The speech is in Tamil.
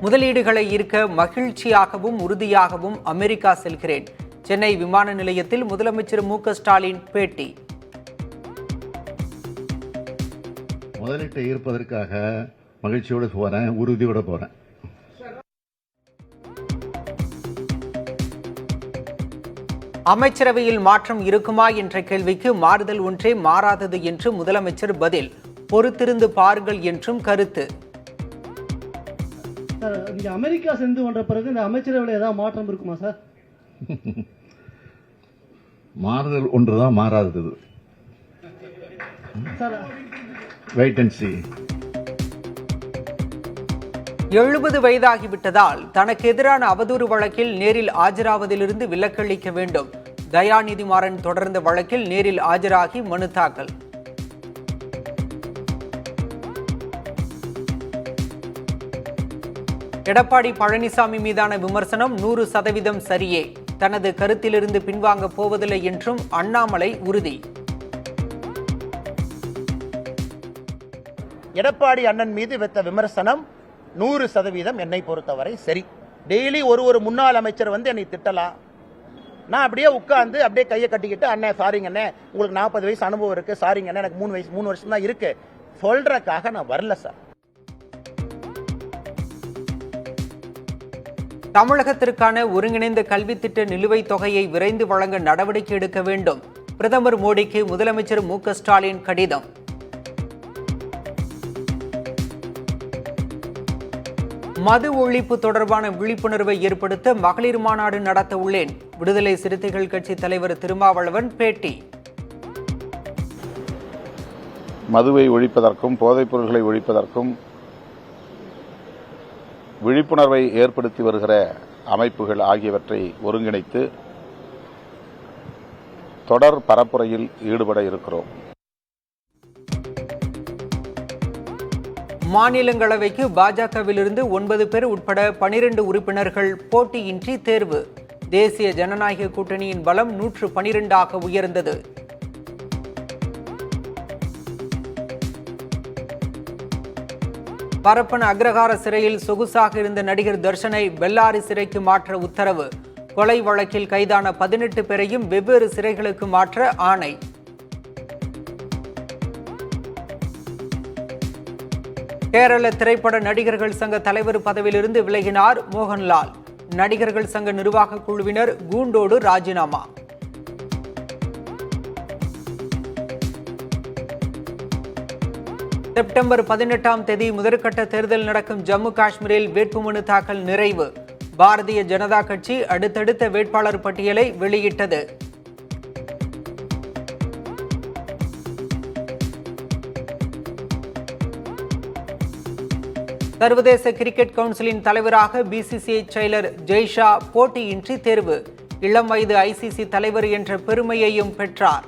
முதலீடுகளை ஈர்க்க மகிழ்ச்சியாகவும் உறுதியாகவும் அமெரிக்கா செல்கிறேன். சென்னை விமான நிலையத்தில் முதலமைச்சர் மு.க.ஸ்டாலின் பேட்டி. முதலீட்டை ஈர்ப்பதற்காக மகிழ்ச்சியோடு போறேன், உறுதியோடு போறேன். அமைச்சரவையில் மாற்றம் இருக்குமா என்ற கேள்விக்கு மாறுதல் ஒன்றே மாறாதது என்று முதலமைச்சர் பதில். பொறுத்திருந்து பாருங்கள் என்றும் கருத்து. அமெரிக்கா சென்று வந்த பிறகு இந்த அமைச்சரவையில் ஏதாவது மாற்றம் இருக்குமா சார்? மாறுதல் ஒன்றுதான் மாறாதது. Wait and see. 70 வயதாகிவிட்டதால் தனக்கு எதிரான அவதூறு வழக்கில் நேரில் ஆஜராவதிலிருந்து விலக்களிக்க வேண்டும். தயாநிதி மாறன் தொடர்ந்த வழக்கில் நேரில் ஆஜராகி மனு தாக்கல். எடப்பாடி பழனிசாமி மீதான விமர்சனம் 100% சரியே. தனது கருத்திலிருந்து பின்வாங்க போவதில்லை என்றும் அண்ணாமலை உறுதி. எடப்பாடி அண்ணன் மீது வைத்த விமர்சனம் 100% என்னை பொறுத்தவரை சரி. டெய்லி ஒரு முன்னாள் அமைச்சர் வந்து என்னை திட்டலாம். நான் அப்படியே உட்கார்ந்து அப்படியே கையை கட்டிக்கிட்டு, அண்ணன் சாரிங்க அண்ணே, உங்களுக்கு 40 வயசு அனுபவம் இருக்கு, சாரிங்க அண்ணே, எனக்கு 3 வருஷம் தான் இருக்கு சொல்றதுக்காக நான் வரல சார். தமிழகத்திற்கான ஒருங்கிணைந்த கல்வி திட்ட நிலுவைத் தொகையை விரைந்து வழங்க நடவடிக்கை எடுக்க வேண்டும். பிரதமர் மோடிக்கு முதலமைச்சர் மு.க.ஸ்டாலின் கடிதம். மது ஒழிப்பு தொடர்பான விழிப்புணர்வை ஏற்படுத்த மகளிர் மாநாடு நடத்த உள்ளேன். விடுதலை சிறுத்தைகள் கட்சி தலைவர் திருமாவளவன் பேட்டி. மதுவை ஒழிப்பதற்கும் போதைப் பொருட்களை ஒழிப்பதற்கும் விழிப்புணர்வை ஏற்படுத்தி வருகிற அமைப்புகள் ஆகியவற்றை ஒருங்கிணைத்து தொடர் பரப்புரையில் ஈடுபட இருக்கிறோம். மாநிலங்களவைக்கு பாஜகவிலிருந்து 9 பேர் உட்பட 12 உறுப்பினர்கள் போட்டியின்றி தேர்வு. தேசிய ஜனநாயக கூட்டணியின் பலம் 112 உயர்ந்தது. பரப்பன அக்ரஹார சிறையில் சொகுசாக இருந்த நடிகர் தர்ஷனை பெல்லாரி சிறைக்கு மாற்ற உத்தரவு. கொலை வழக்கில் கைதான 18 பேரையும் வெவ்வேறு சிறைகளுக்கு மாற்ற ஆணை. கேரள திரைப்பட நடிகர்கள் சங்க தலைவர் பதவியிலிருந்து விலகினார் மோகன்லால். நடிகர்கள் சங்க நிர்வாக குழுவினர் கூண்டோடு ராஜினாமா. செப்டம்பர் 18 முதற்கட்ட தேர்தல் நடக்கும் ஜம்மு காஷ்மீரில் வேட்புமனு தாக்கல் நிறைவு. பாரதிய ஜனதா கட்சி அடுத்தடுத்த வேட்பாளர் பட்டியலை வெளியிட்டது. சர்வதேச கிரிக்கெட் கவுன்சிலின் தலைவராக பிசிசிஐ செயலர் ஜெய்ஷா போட்டியின்றி தேர்வு. இளம் வயது ஐசிசி தலைவர் என்ற பெருமையையும் பெற்றார்.